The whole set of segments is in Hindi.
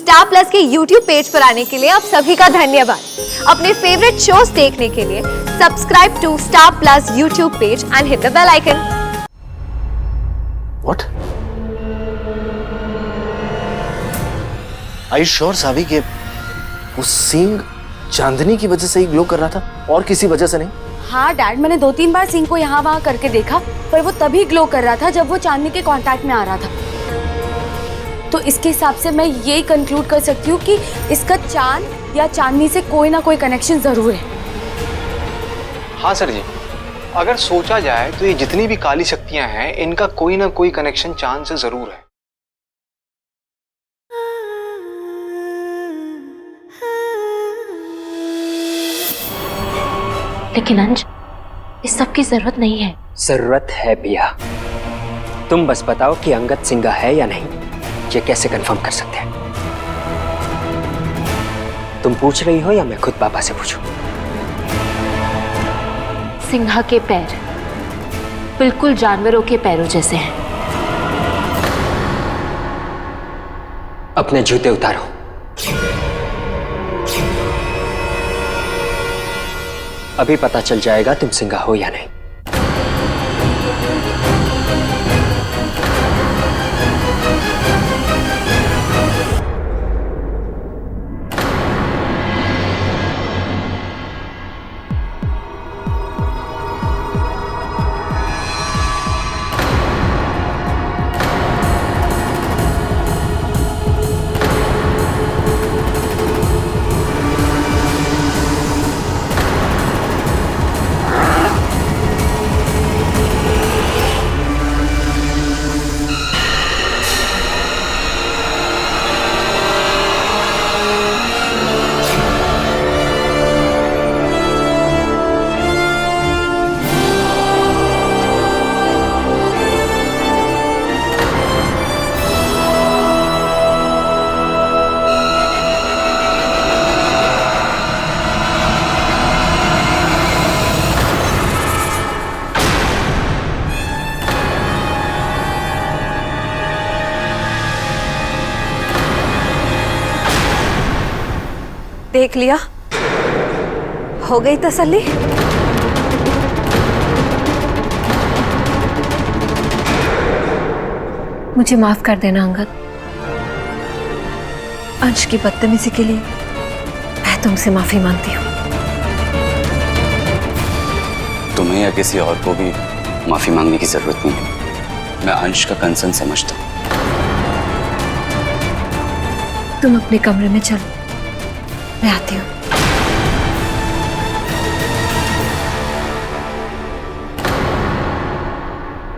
स्टार प्लस के YouTube पेज पर आने के लिए आप सभी का धन्यवाद। अपने फेवरेट शोज देखने के लिए subscribe to Star Plus YouTube page and hit the bell icon. What? Are you sure Savi के वो सींग चांदनी की वजह से ही ग्लो कर रहा था और किसी वजह से नहीं? हाँ डैड, मैंने 2-3 बार सिंह को यहाँ वहाँ करके देखा, पर वो तभी ग्लो कर रहा था जब वो चांदनी के कांटेक्ट में आ रहा था। तो इसके हिसाब से मैं यही कंक्लूड कर सकती हूँ कि इसका चांद या चांदनी से कोई ना कोई कनेक्शन जरूर है। हाँ सर जी, अगर सोचा जाए तो ये जितनी भी काली शक्तियां हैं, इनका कोई ना कोई कनेक्शन चांद से जरूर है। लेकिन अंश, इस सब की जरूरत नहीं है। जरूरत है भैया। तुम बस बताओ कि अंगद सिंघा है या नहीं, ये कैसे कंफर्म कर सकते हैं? तुम पूछ रही हो या मैं खुद पापा से पूछूं? सिंघा के पैर बिल्कुल जानवरों के पैरों जैसे हैं। अपने जूते उतारो। अभी पता चल जाएगा तुम सिंघा हो या नहीं। देख लिया, हो गई तसल्ली। मुझे माफ कर देना अंगद। अंश की बदतमीजी के लिए मैं तुमसे माफी मांगती हूँ। तुम्हें या किसी और को भी माफी मांगने की जरूरत नहीं है। मैं अंश का कंसर्न समझता हूँ। तुम अपने कमरे में चलो, मैं आती हूँ।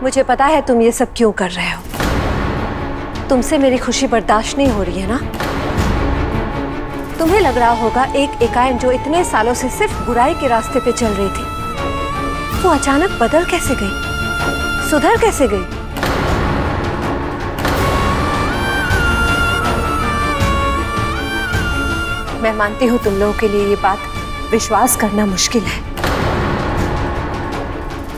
मुझे पता है तुम ये सब क्यों कर रहे हो। तुमसे मेरी खुशी बर्दाश्त नहीं हो रही है ना। तुम्हें लग रहा होगा एक इकाई जो इतने सालों से सिर्फ बुराई के रास्ते पे चल रही थी, वो अचानक बदल कैसे गई, सुधर कैसे गई। मैं मानती हूँ तुम लोगों के लिए ये बात विश्वास करना मुश्किल है,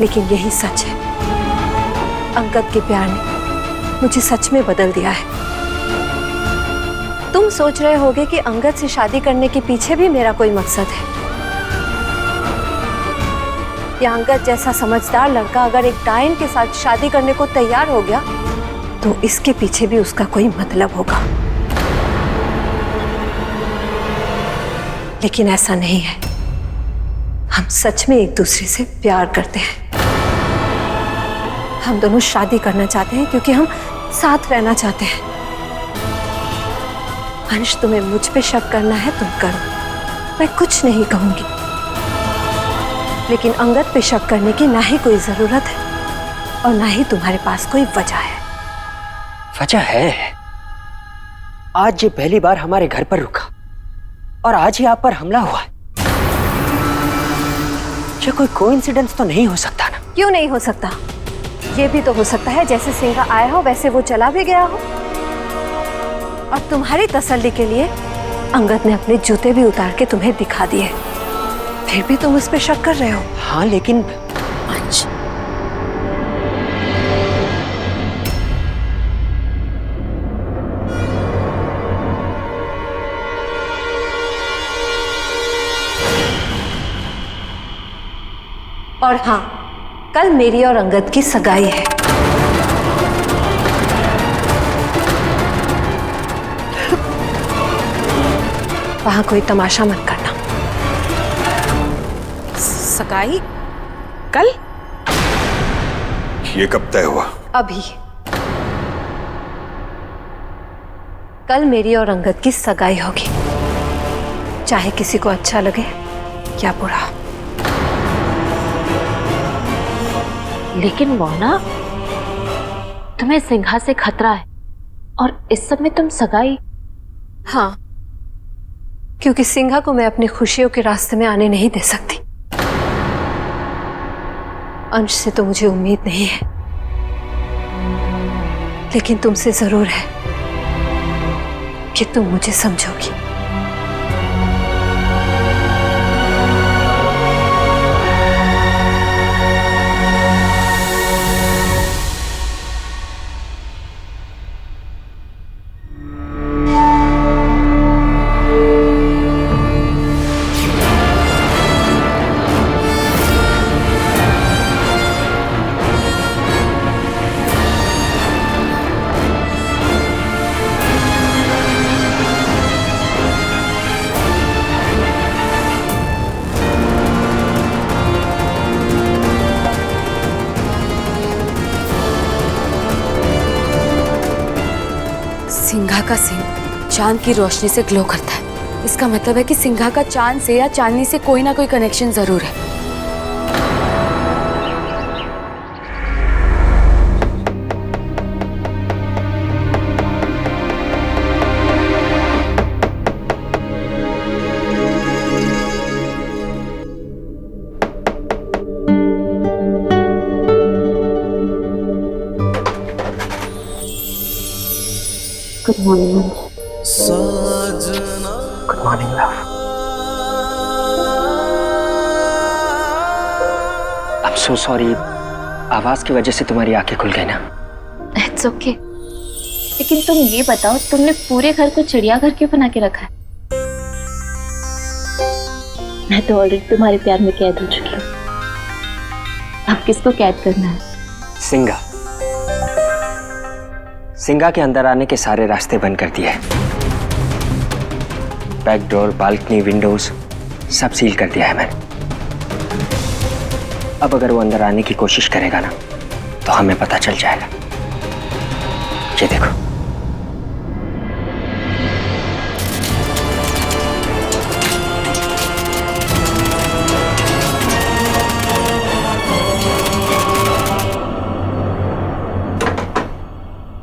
लेकिन यही सच है। अंगद के प्यार ने मुझे सच में बदल दिया है। तुम सोच रहे होगे कि अंगद से शादी करने के पीछे भी मेरा कोई मकसद है, या अंगद जैसा समझदार लड़का अगर एक डायन के साथ शादी करने को तैयार हो गया तो इसके पीछे भी उसका कोई मतलब होगा। लेकिन ऐसा नहीं है। हम सच में एक दूसरे से प्यार करते हैं। हम दोनों शादी करना चाहते हैं क्योंकि हम साथ रहना चाहते हैं। अंश, तुम्हें मुझ पे शक करना है तुम करो, मैं कुछ नहीं कहूंगी। लेकिन अंगद पे शक करने की ना ही कोई जरूरत है और ना ही तुम्हारे पास कोई वजह है। वजह है? आज ये पहली बार हमारे घर पर रुका और आज ही आप पर हमला हुआ है। ये कोई कोइंसिडेंस तो नहीं हो सकता ना? क्यों नहीं हो सकता? ये भी तो हो सकता है जैसे सिंघा आया हो वैसे वो चला भी गया हो। और तुम्हारी तसल्ली के लिए अंगद ने अपने जूते भी उतार के तुम्हें दिखा दिए, फिर भी तुम उस पर शक कर रहे हो। हाँ लेकिन अंश, और हाँ, कल मेरी और अंगद की सगाई है। वहां कोई तमाशा मत करना। सगाई कल? ये कब तय हुआ? अभी। कल मेरी और अंगद की सगाई होगी, चाहे किसी को अच्छा लगे या बुरा। लेकिन मोना, तुम्हें सिंघा से खतरा है और इस सब में तुम सगाई? हाँ, क्योंकि सिंघा को मैं अपनी खुशियों के रास्ते में आने नहीं दे सकती। अंश से तो मुझे उम्मीद नहीं है, लेकिन तुमसे जरूर है कि तुम मुझे समझोगी। सिंघा का सिंह चांद की रोशनी से ग्लो करता है। इसका मतलब है कि सिंघा का चांद से या चांदनी से कोई ना कोई कनेक्शन जरूर है। Good morning. Good morning love. I am so sorry, आवाज की वजह से तुम्हारी आंखें खुल गई ना। It's okay. लेकिन तुम ये बताओ, तुमने पूरे घर को चिड़ियाघर क्यों बना के रखा है? मैं तो ऑलरेडी तुम्हारे प्यार में कैद हो चुकी हूँ। अब किसको कैद करना है? सिंघा। सिंघा के अंदर आने के सारे रास्ते बंद कर दिए। बैक डोर, बालकनी, विंडोज सब सील कर दिया है मैंने। अब अगर वो अंदर आने की कोशिश करेगा ना, तो हमें पता चल जाएगा। ये देखो।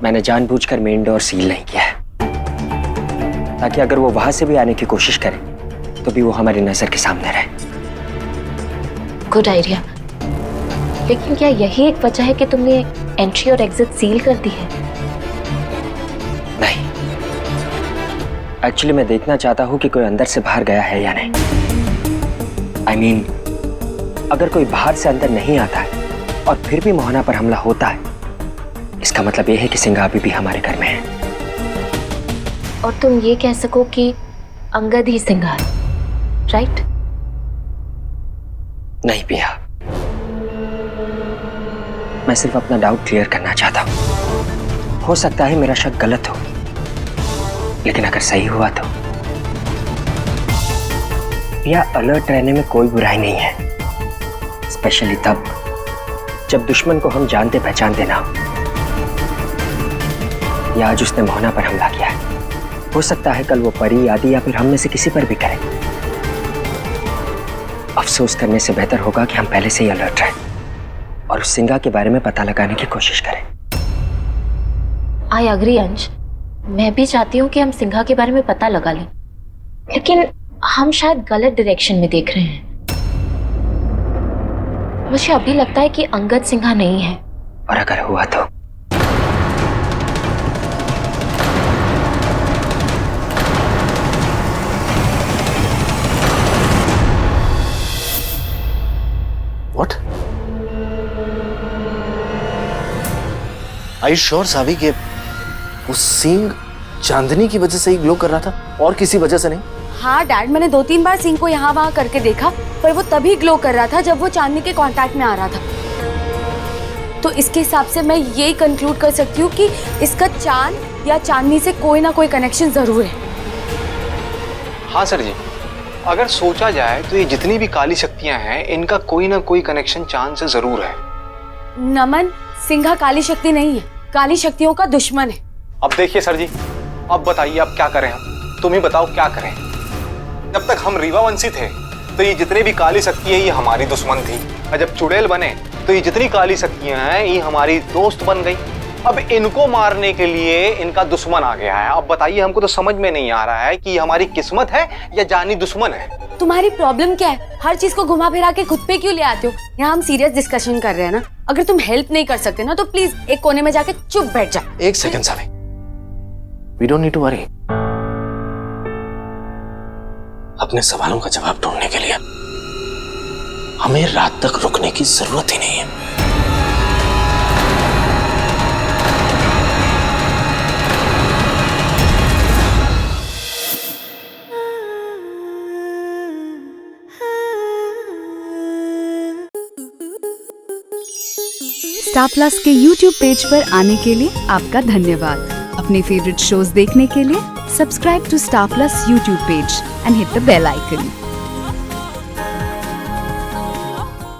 मैंने जानबूझकर मेन डोर सील नहीं किया है, ताकि अगर वो वहां से भी आने की कोशिश करे तो भी वो हमारी नजर के सामने रहे। Good idea. लेकिन क्या यही एक वजह है कि तुमने एंट्री और एग्जिट सील कर दी है? नहीं, एक्चुअली मैं देखना चाहता हूं कि कोई अंदर से बाहर गया है या नहीं। I mean, अगर कोई बाहर से अंदर नहीं आता है और फिर भी मोहना पर हमला होता है, इसका मतलब यह है कि सिंघा अभी भी हमारे घर में है। और तुम ये कह सको कि अंगद ही सिंघा है, राइट? नहीं पिया, मैं सिर्फ अपना डाउट क्लियर करना चाहता हूं। हो सकता है मेरा शक गलत हो, लेकिन अगर सही हुआ तो पिया, अलर्ट रहने में कोई बुराई नहीं है, स्पेशली तब जब दुश्मन को हम जानते पहचानते ना हो। या आज उसने मोहना पर हमला किया है, हो सकता है कल वो परी, आदि या फिर हम में से किसी पर भी करे। अफसोस करने से बेहतर होगा कि हम पहले से ही अलर्ट रहें और उस सिंघा के बारे में पता लगाने की कोशिश करें। आई अग्री अंश, मैं भी चाहती हूँ कि हम सिंघा के बारे में पता लगा लें, लेकिन हम शायद गलत डायरेक्शन में देख रहे हैं। मुझे अभी लगता है कि अंगद सिंघा नहीं है। और अगर हुआ तो? What? Are you sure सावी कि वो सिंह चांदनी की वजह से ही ग्लो कर रहा था और किसी वजह से नहीं? हाँ डैड, मैंने 2-3 बार सिंह को यहाँ वहाँ करके देखा, पर वो तभी ग्लो कर रहा था जब वो चांदनी के कांटेक्ट में आ रहा था। तो इसके हिसाब से मैं यही कंक्लूड कर सकती हूँ कि इसका चांद या चांदनी से कोई ना कोई कनेक्शन जरूर है। हाँ सर जी, अगर सोचा जाए तो ये जितनी भी काली शक्तियां हैं इनका कोई ना कोई कनेक्शन चांद से जरूर है। नमन, सिंघा काली शक्ति नहीं है, काली शक्तियों का दुश्मन है। अब देखिए सर जी, अब बताइए अब क्या करें हम? तुम ही बताओ क्या करें। जब तक हम रीवावंशी थे तो ये जितने भी काली शक्तियां ये हमारी दुश्मन थी, और जब चुड़ैल बने तो ये जितनी काली शक्तियां हैं ये हमारी दोस्त बन गई। अब इनको मारने के लिए इनका दुश्मन आ गया है। अब बताइए, हमको तो समझ में नहीं आ रहा है कि ये हमारी किस्मत है या जानी दुश्मन है। तुम्हारी प्रॉब्लम क्या है? हर चीज को घुमा फिरा के खुद पे क्यों ले आते हो? यहाँ हम सीरियस डिस्कशन कर रहे हैं ना। अगर तुम हेल्प नहीं कर सकते ना तो प्लीज एक कोने में जाके चुप बैठ जा। एक second Savi, we don't need to worry. अपने सवालों का जवाब ढूंढने के लिए हमें रात तक रुकने की जरूरत ही नहीं है। स्टार प्लस के YouTube पेज पर आने के लिए आपका धन्यवाद। अपने फेवरेट शोज देखने के लिए subscribe to Star Plus YouTube page and hit the bell icon.